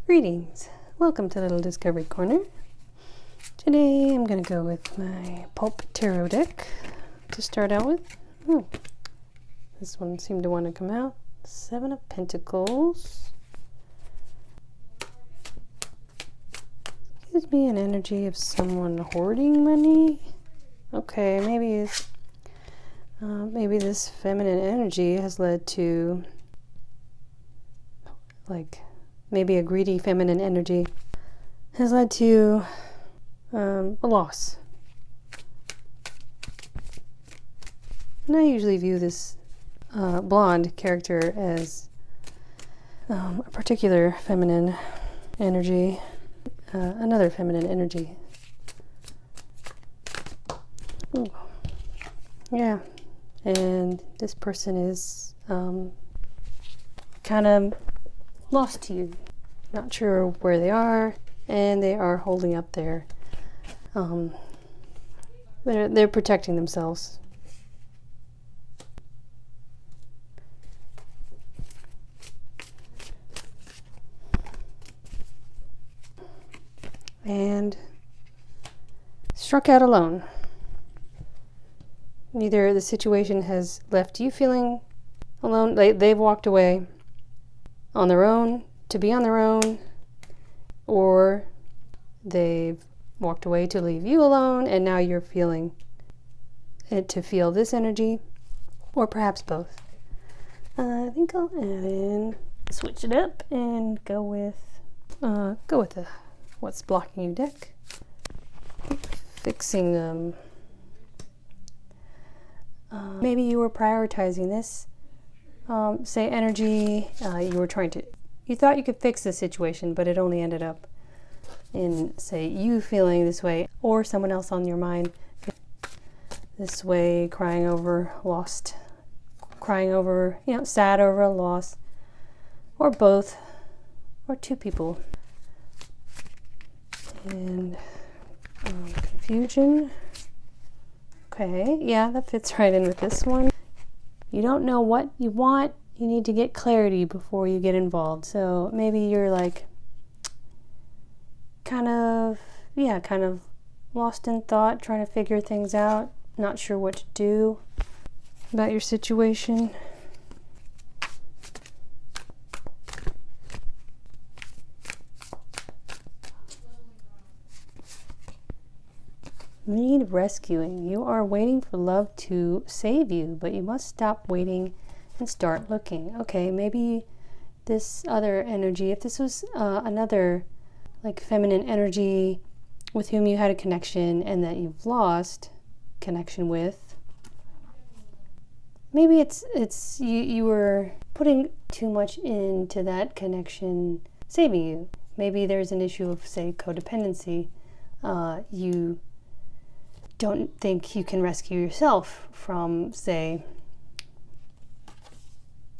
Greetings. Welcome to Little Discovery Corner. Today I'm going to go with my Pulp Tarot deck to start out with. This one seemed to want to come out. Seven of Pentacles. Gives me an energy of someone hoarding money. Okay, maybe this feminine energy has led to maybe a greedy feminine energy has led to a loss. And I usually view this blonde character as a particular feminine energy, another feminine energy. Ooh. Yeah, and this person is kind of lost to you, not sure where they are, and they are holding up their they're protecting themselves. And struck out alone. Either the situation has left you feeling alone, they've walked away on their own to be on their own, or they've walked away to leave you alone and now you're feeling it to feel this energy, or perhaps both. I think I'll switch it up and go with the what's blocking you deck. Fixing them. Maybe you were prioritizing this. Say energy, you thought you could fix the situation, but it only ended up in, say, you feeling this way, or someone else on your mind this way, crying over lost, sad over a loss, or both, or two people. And confusion. Okay, yeah, that fits right in with this one. You don't know what you want. You need to get clarity before you get involved. So maybe you're kind of lost in thought, trying to figure things out, not sure what to do about your situation. Need rescuing. You are waiting for love to save you, but you must stop waiting and start looking. Okay, maybe this other energy, if this was another feminine energy with whom you had a connection and that you've lost connection with, maybe it's you were putting too much into that connection saving you. Maybe there's an issue of, say, codependency. You don't think you can rescue yourself from, say,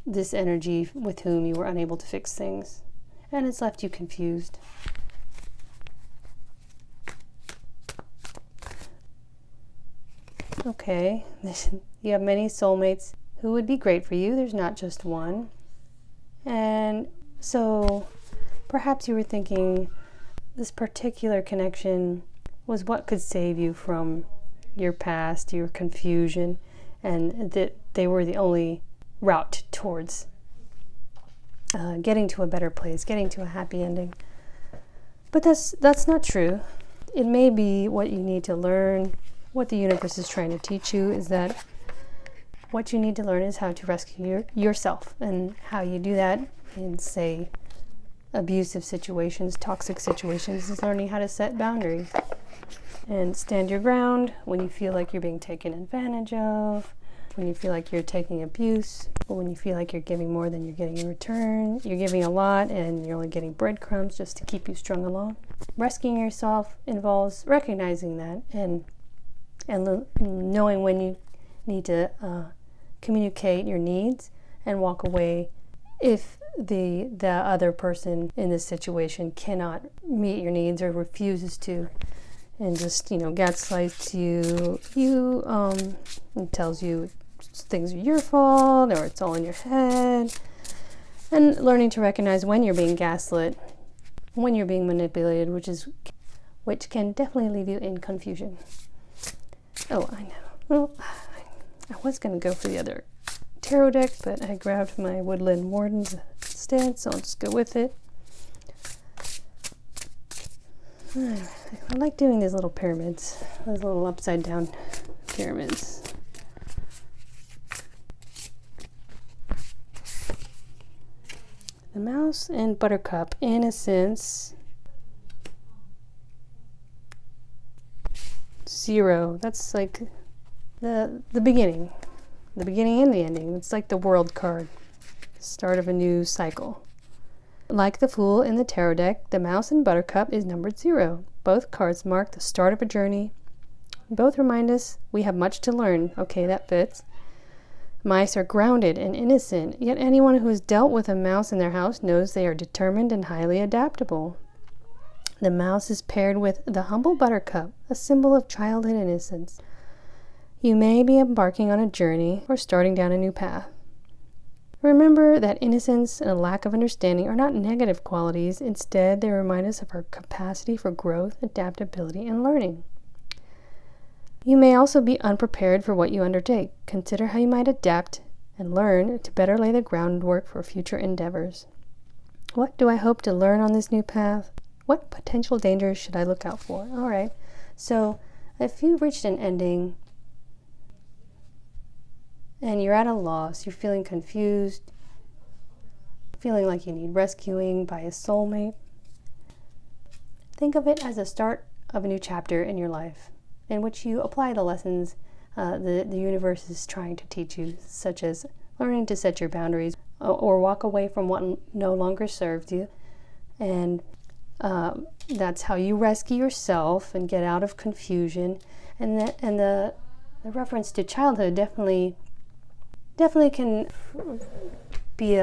this energy with whom you were unable to fix things, and it's left you confused. Okay, you have many soulmates who would be great for you. There's not just one. And so perhaps you were thinking this particular connection was what could save you from your past, your confusion, and that they were the only route towards getting to a better place, getting to a happy ending. But that's not true. It may be what you need to learn. What the universe is trying to teach you is that what you need to learn is how to rescue yourself, and how you do that in, say, abusive situations, toxic situations, is learning how to set boundaries and stand your ground when you feel like you're being taken advantage of, when you feel like you're taking abuse, or when you feel like you're giving more than you're getting in return. You're giving a lot and you're only getting breadcrumbs just to keep you strung along. Rescuing yourself involves recognizing that and knowing when you need to communicate your needs and walk away if the other person in this situation cannot meet your needs or refuses to, and just gaslights you and tells you things are your fault or it's all in your head. And learning to recognize when you're being gaslit when you're being manipulated, which can definitely leave you in confusion. Oh, I know. Well, I was going to go for the other tarot deck, but I grabbed my Woodland Wardens instead, so I'll just go with it. I like doing these little pyramids, those little upside down pyramids. The Mouse and Buttercup, Innocence, 0. That's like the beginning and the ending. It's like the World card, start of a new cycle. Like the Fool in the tarot deck, the Mouse and Buttercup is numbered 0. Both cards mark the start of a journey. Both remind us we have much to learn. Okay, that fits. Mice are grounded and innocent, yet anyone who has dealt with a mouse in their house knows they are determined and highly adaptable. The mouse is paired with the humble buttercup, a symbol of childhood innocence. You may be embarking on a journey or starting down a new path. Remember that innocence and a lack of understanding are not negative qualities. Instead, they remind us of our capacity for growth, adaptability, and learning. You may also be unprepared for what you undertake. Consider how you might adapt and learn to better lay the groundwork for future endeavors. What do I hope to learn on this new path? What potential dangers should I look out for? All right, so if you've reached an ending and you're at a loss, you're feeling confused, feeling like you need rescuing by a soulmate, think of it as a start of a new chapter in your life, in which you apply the lessons the universe is trying to teach you, such as learning to set your boundaries or walk away from what no longer serves you. And that's how you rescue yourself and get out of confusion. And the reference to childhood definitely can be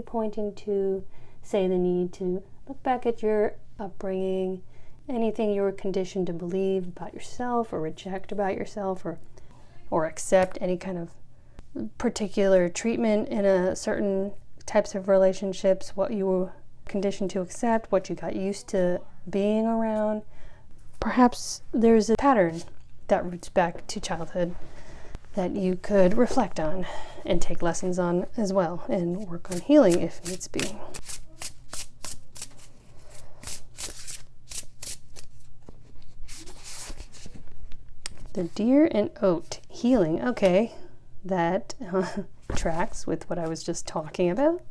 pointing to, say, the need to look back at your upbringing, anything you were conditioned to believe about yourself or reject about yourself, or accept any kind of particular treatment in a certain types of relationships, what you were conditioned to accept, what you got used to being around. Perhaps there's a pattern that roots back to childhood that you could reflect on and take lessons on as well, and work on healing if needs be. The Deer and Oat, healing. Okay, that tracks with what I was just talking about.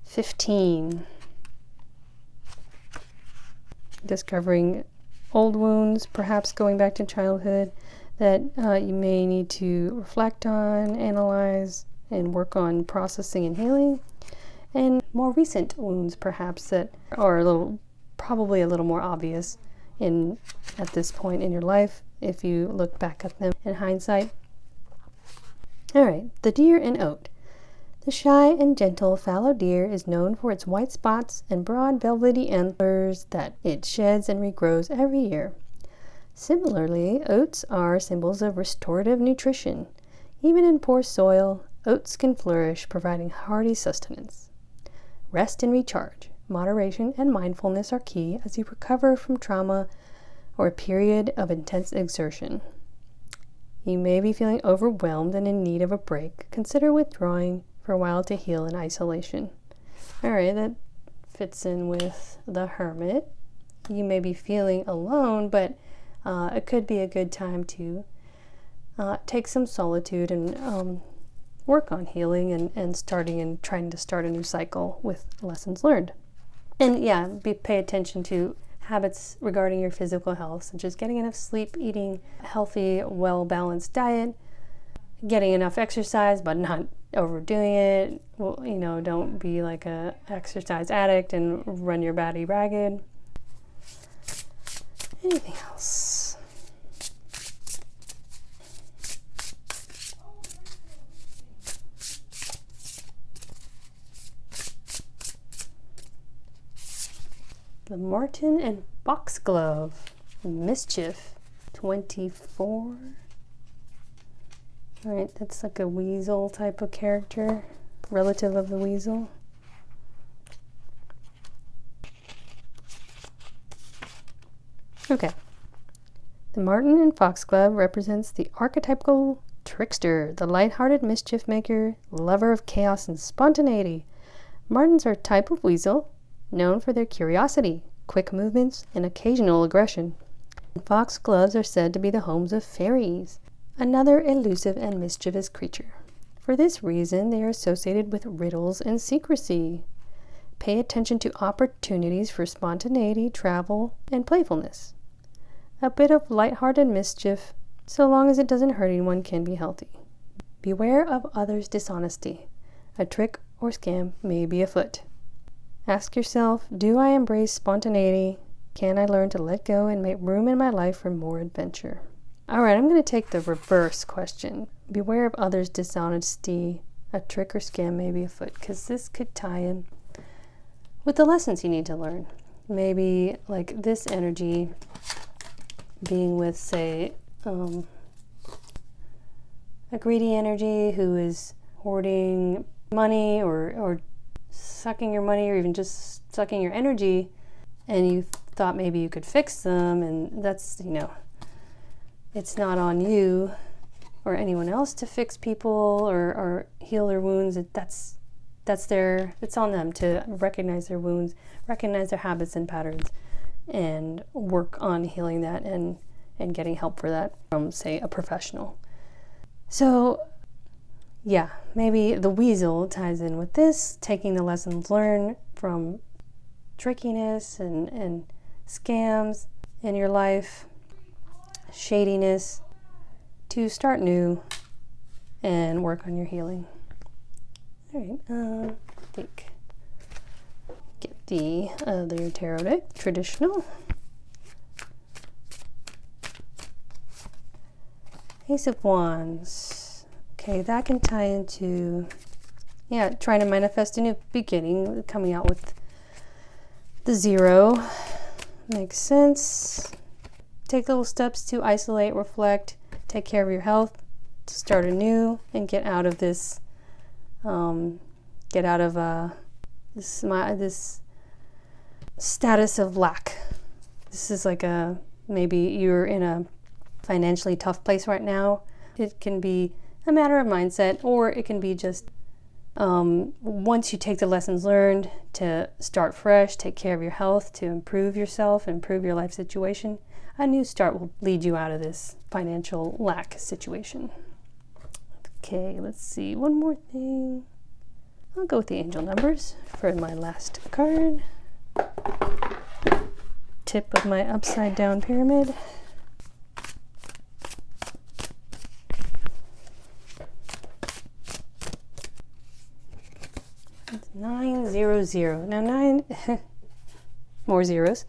15. Discovering old wounds, perhaps going back to childhood, that you may need to reflect on, analyze, and work on processing and healing. And more recent wounds, perhaps, that are probably a little more obvious at this point in your life, if you look back at them in hindsight. All right, the Deer and Oat. The shy and gentle fallow deer is known for its white spots and broad velvety antlers that it sheds and regrows every year. Similarly, oats are symbols of restorative nutrition. Even in poor soil, oats can flourish, providing hearty sustenance. Rest and recharge. Moderation and mindfulness are key as you recover from trauma or a period of intense exertion. You may be feeling overwhelmed and in need of a break. Consider withdrawing for a while to heal in isolation. All right, that fits in with the Hermit. You may be feeling alone, but it could be a good time to take some solitude and work on healing and trying to start a new cycle with lessons learned. And yeah, pay attention to habits regarding your physical health, such as getting enough sleep, eating a healthy, well-balanced diet, getting enough exercise, but not overdoing it. Well, don't be like a exercise addict and run your body ragged. Anything else? The Marten and Foxglove, Mischief, 24. Alright, that's like a weasel type of character, relative of the weasel. Okay. The marten and foxglove represents the archetypical trickster, the light-hearted mischief maker, lover of chaos and spontaneity. Martens are a type of weasel known for their curiosity, quick movements, and occasional aggression. Foxgloves are said to be the homes of fairies, another elusive and mischievous creature. For this reason, they are associated with riddles and secrecy. Pay attention to opportunities for spontaneity, travel, and playfulness. A bit of light-hearted mischief, so long as it doesn't hurt anyone, can be healthy. Beware of others' dishonesty. A trick or scam may be afoot. Ask yourself, do I embrace spontaneity? Can I learn to let go and make room in my life for more adventure? All right, I'm going to take the reverse question. Beware of others' dishonesty. A trick or scam may be afoot, because this could tie in with the lessons you need to learn. Maybe like this energy being with, say, a greedy energy who is hoarding money or sucking your money, or even just sucking your energy, and you thought maybe you could fix them, and that's, it's not on you or anyone else to fix people or heal their wounds. It's on them to recognize their wounds, recognize their habits and patterns, and work on healing that and getting help for that from, say, a professional. So yeah, maybe the weasel ties in with this, taking the lessons learned from trickiness and scams in your life, shadiness, to start new and work on your healing. All right, get the other tarot deck, traditional. Ace of Wands. Okay, that can tie into, trying to manifest a new beginning, coming out with the 0. Makes sense. Take little steps to isolate, reflect, take care of your health, to start anew, and get out of this, this status of lack. This is like maybe you're in a financially tough place right now. It can be a matter of mindset, or it can be just once you take the lessons learned to start fresh, take care of your health, to improve yourself, improve your life situation, a new start will lead you out of this financial lack situation. Okay, let's see, one more thing. I'll go with the angel numbers for my last card. Tip of my upside down pyramid. It's 900. Now 9, more zeros.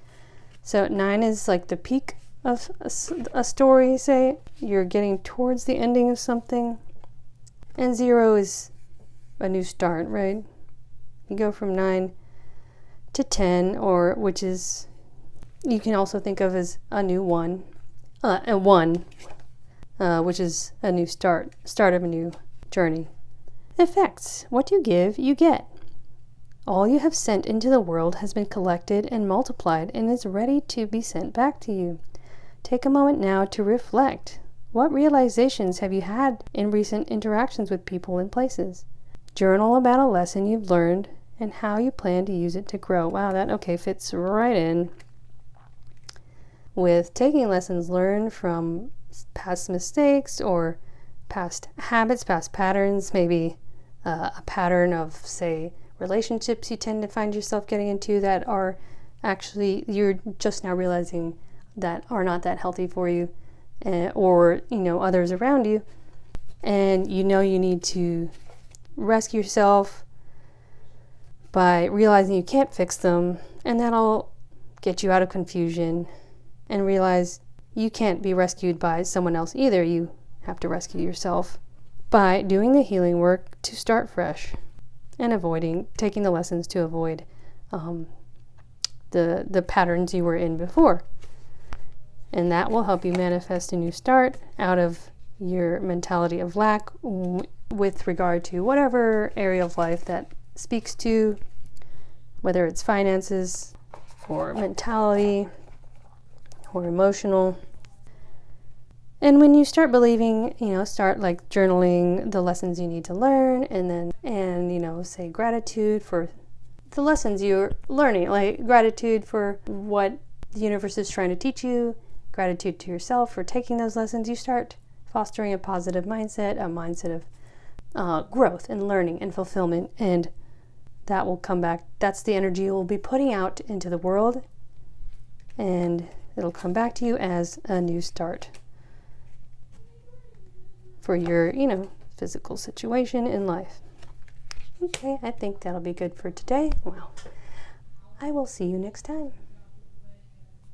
So 9 is like the peak of a story, say. You're getting towards the ending of something. And 0 is a new start, right? You go from 9 to 10, or which is, you can also think of as a new 1. A 1, which is a new start of a new journey. Effects. What you give, you get. All you have sent into the world has been collected and multiplied and is ready to be sent back to you. Take a moment now to reflect. What realizations have you had in recent interactions with people and places? Journal about a lesson you've learned and how you plan to use it to grow. Wow, that fits right in with taking lessons learned from past mistakes or past habits, past patterns, maybe a pattern of, say, relationships you tend to find yourself getting into that are actually, you're just now realizing that are not that healthy for you, or others around you, and you need to rescue yourself by realizing you can't fix them, and that'll get you out of confusion and realize you can't be rescued by someone else either. You have to rescue yourself by doing the healing work to start fresh and taking the lessons to avoid the patterns you were in before. And that will help you manifest a new start out of your mentality of lack with regard to whatever area of life that speaks to, whether it's finances or mentality or emotional. And when you start believing, start like journaling the lessons you need to learn, and say gratitude for the lessons you're learning, like gratitude for what the universe is trying to teach you, gratitude to yourself for taking those lessons. You start fostering a positive mindset, a mindset of growth and learning and fulfillment, and that will come back. That's the energy you'll be putting out into the world, and it'll come back to you as a new start for your, physical situation in life. Okay, I think that'll be good for today. Well, I will see you next time.